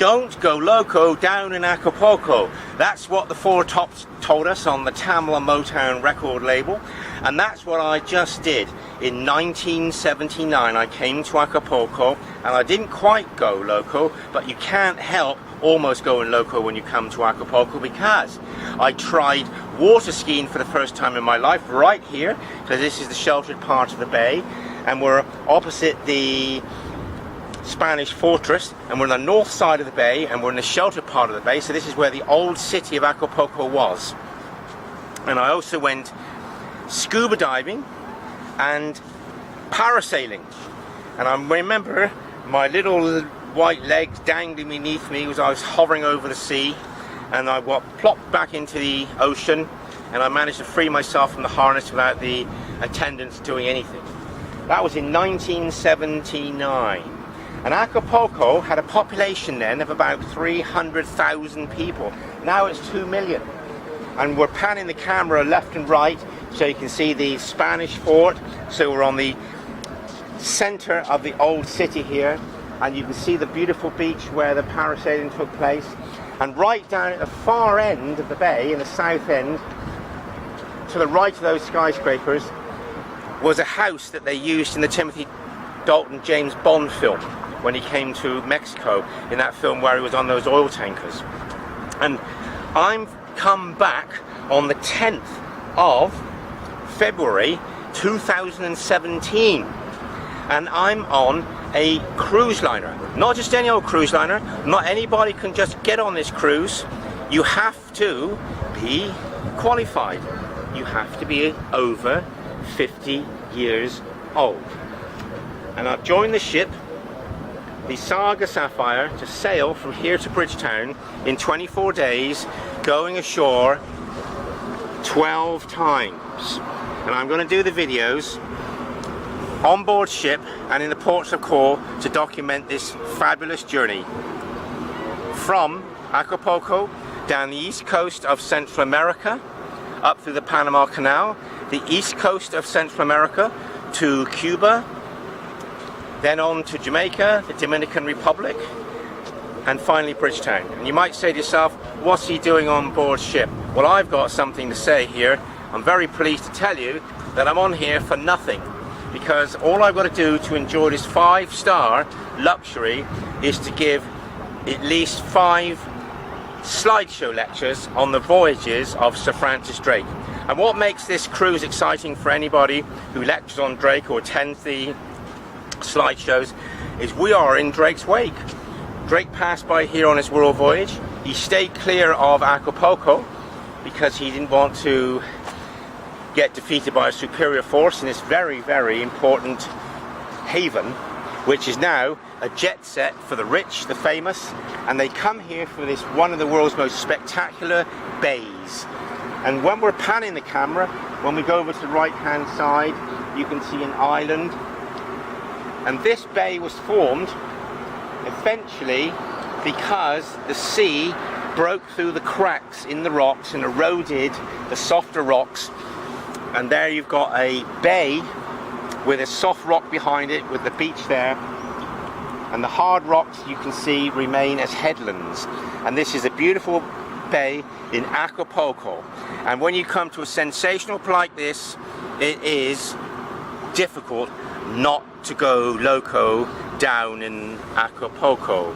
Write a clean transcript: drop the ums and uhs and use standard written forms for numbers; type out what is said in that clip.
don't go loco down in Acapulco. That's what the Four Tops told us on the Tamla Motown record label, and that's what I just did. In 1979 I came to Acapulco, and I didn't quite go loco, but you can't help almost going loco when you come to Acapulco, because I tried water skiing for the first time in my life right here, because this is the sheltered part of the bay, and we're opposite the Spanish fortress, and we're on the north side of the bay, and we're in the sheltered part of the bay, so this is where the old city of Acapulco was. And I also went scuba diving and parasailing, and I remember my little white legs dangling beneath me as I was hovering over the sea, and I plopped back into the ocean, and I managed to free myself from the harness without the attendants doing anything. That was in 1979. And Acapulco had a population then of about 300,000 people. Now it's 2 million. And we're panning the camera left and right so you can see the Spanish fort. So we're on the center of the old city here, and you can see the beautiful beach where the parasailing took place. And right down at the far end of the bay, in the south end, to the right of those skyscrapers, was a house that they used in the Timothy Dalton James Bond film when he came to Mexico, in that film where he was on those oil tankers. And I'm come back on the 10th of February 2017, and I'm on a cruise liner. Not just any old cruise liner, not anybody can just get on this cruise. You have to be qualified. You have to be over 50 years old. And I've joined the ship, the Saga Sapphire, to sail from here to Bridgetown in 24 days, going ashore 12 times. And I'm going to do the videos on board ship and in the ports of call to document this fabulous journey from Acapulco down the east coast of Central America, up through the Panama Canal, the east coast of Central America to Cuba, then on to Jamaica, the Dominican Republic, and finally Bridgetown. And you might say to yourself, what's he doing on board ship? Well, I've got something to say here. I'm very pleased to tell you that I'm on here for nothing, because all I've got to do to enjoy this 5-star luxury is to give at least 5 slideshow lectures on the voyages of Sir Francis Drake. And what makes this cruise exciting for anybody who lectures on Drake or attends the slideshows is we are in Drake's wake. Drake passed by here on his world voyage. He stayed clear of Acapulco because he didn't want to get defeated by a superior force in this very, very important haven, which is now a jet set for the rich, the famous, and they come here for this one of the world's most spectacular bays. And when we're panning the camera, when we go over to the right hand side, you can see an island, and this bay was formed eventually because the sea broke through the cracks in the rocks and eroded the softer rocks, and there you've got a bay with a soft rock behind it with the beach there, and the hard rocks you can see remain as headlands. And this is a beautiful bay in Acapulco, and when you come to a sensational place like this, it is difficult not to go loco down in Acapulco.